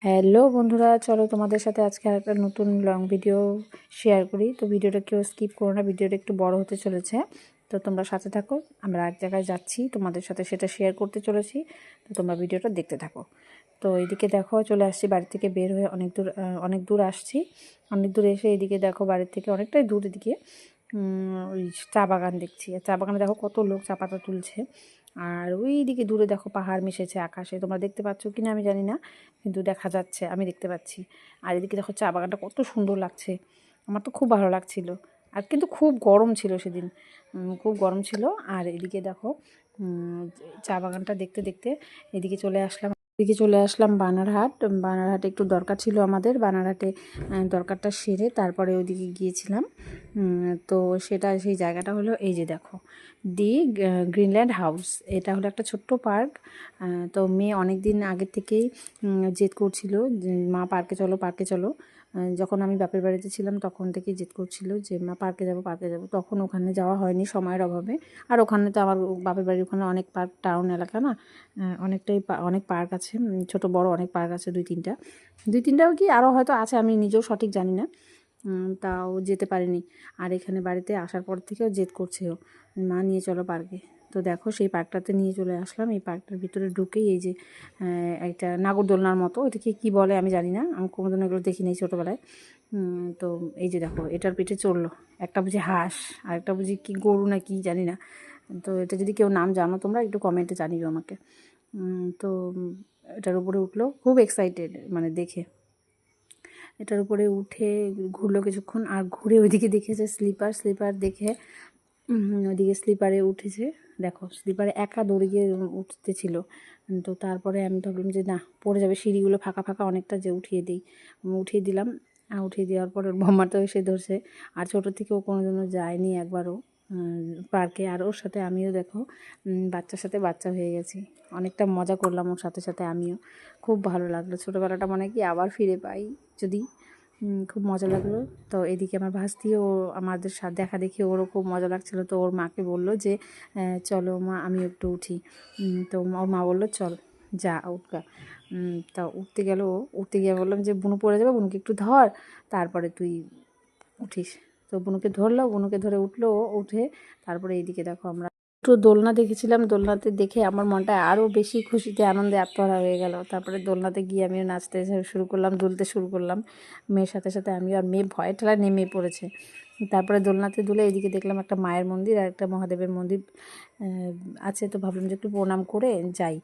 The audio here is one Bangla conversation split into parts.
হ্যালো বন্ধুরা, চলো তোমাদের সাথে আজকে একটা নতুন লং ভিডিও শেয়ার করি। তো ভিডিওটা কেউ স্কিপ করো না, ভিডিওটা একটু বড় হতে চলেছে। তো তোমরা সাথে থাকো, আমরা এক জায়গায় যাচ্ছি, তোমাদের সাথে সেটা শেয়ার করতে চলেছি। তো তোমরা ভিডিওটা দেখতে থাকো। তো এইদিকে দেখো, চলে আসছি বাড়ি থেকে বের হয়ে, অনেক দূর আসছি। অনেক দূর এসে এইদিকে দেখো, বাড়ির থেকে অনেকটাই দূর এদিকে ওই চা বাগান দেখছি। আর চা বাগানে দেখো কত লোক চা পাতা তুলছে। আর ওই দিকে দূরে দেখো পাহাড় মিশেছে আকাশে, তোমরা দেখতে পাচ্ছ কি না আমি জানি না, কিন্তু দেখা যাচ্ছে, আমি দেখতে পাচ্ছি। আর এদিকে দেখো চা বাগানটা কত সুন্দর লাগছে, আমার তো খুব ভালো লাগছিল। আর কিন্তু খুব গরম ছিল সেদিন, খুব গরম ছিল। আর এদিকে দেখো চা বাগানটা দেখতে দেখতে এদিকে চলে আসলাম বানারহাট। বানারহাটে একটু দরকার ছিল আমাদের, বানারহাটে দরকারটা সেরে তারপরে ওইদিকে গিয়েছিলাম। তো সেই জায়গাটা হলো এই যে দেখো, দি গ্রিনল্যান্ড হাউস। এটা হলো একটা ছোট্ট পার্ক। তো মেয়ে অনেক দিন আগের থেকেই জেদ করছিল যে মা পার্কে চলো, পার্কে চলো। যখন আমি বাপের বাড়িতে ছিলাম তখন থেকেই জেদ করছিল যে মা পার্কে যাবো, পার্কে যাবো। তখন ওখানে যাওয়া হয়নি সময়ের অভাবে। আর ওখানে তো আমার বাপের বাড়ির ওখানে অনেক পার্ক, টাউন এলাকা না, অনেক পার্ক আছে, ছোট বড় অনেক পার্ক আছে, দুই তিনটাও কি আরও হয়তো আছে, আমি নিজেও সঠিক জানি না। তাও যেতে পারিনি। আর এখানে বাড়িতে আসার পর থেকেও জেদ করছে ও, মা নিয়ে চলো পার্কে। তো দেখো সেই পার্কটাতে নিয়ে চলে আসলাম। এই পার্কটার ভিতরে ঢুকেই এই যে একটা নাগরদোলনার মতো, এটাকে কী বলে আমি জানি না, আমি কোনোদিন এগুলো দেখিনি ছোটোবেলায়। তো এই যে দেখো, এটার পেটে চড়লো একটা বুঝি হাঁস, আর একটা বুঝি কি গরু না কি জানি না। তো এটা যদি কেউ নাম জানো তোমরা একটু কমেন্টে জানিও আমাকে। তো এটার উপরে উঠলো, খুব এক্সাইটেড মানে দেখে। এটার উপরে উঠে ঘুরলো কিছুক্ষণ, আর ঘুরে ওইদিকে দেখেছে স্লিপার দেখে ওইদিকে স্লিপারে উঠেছে। দেখো স্লিপারে একা দৌড়ে গিয়ে উঠতেছিল। তো তারপরে আমি ভাবলাম যে না, পড়ে যাবে, সিঁড়িগুলো ফাঁকা ফাঁকা অনেকটা, যে উঠিয়ে দিই। উঠিয়ে দিলাম। উঠিয়ে দেওয়ার পর ওর বোমাটাও এসে ধরছে। আর ছোটো থেকে ও কোনো দিনও যায়নি একবারও পার্কে। আর ওর সাথে আমিও দেখো বাচ্চার সাথে বাচ্চা হয়ে গেছি, অনেকটা মজা করলাম ওর সাথে সাথে আমিও। খুব ভালো লাগলো, ছোটোবেলাটা মনে কি আবার ফিরে পাই যদি। খুব মজা লাগলো। তো এদিকে আমার ভাস্তিও আমাদের সাথে দেখা দেখি ওরও খুব মজা লাগছিলো। তো ওর মাকে বললো যে চলো মা আমি একটু উঠি। তো ওর মা বললো চল যা উঠকা। তা উঠতে গিয়ে বললাম যে বুনু পড়ে যাবে, বুনুকে একটু ধর, তারপরে তুই উঠিস। তো বুনুকে ধরলো, বুনুকে ধরে উঠলো, উঠে তারপরে এইদিকে দেখো আমরা একটু দোলনা দেখেছিলাম। দোলনাতে দেখে আমার মনটা আরও বেশি খুশিতে আনন্দে আত্মহারা হয়ে গেল। তারপরে দোলনাতে গিয়ে আমিও নাচতে শুরু করলাম, দুলতে শুরু করলাম মেয়ের সাথে সাথে আমিও। আর মেয়ে ভয় ঠেলা নেমে পড়েছে। তারপরে দোলনাতে দুলে এইদিকে দেখলাম একটা মায়ের মন্দির আর একটা মহাদেবের মন্দির আছে। তো ভাবলাম যে একটু প্রণাম করে যাই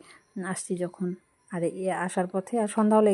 আসছি যখন। আর আসার পথে আর সন্ধ্যা হলে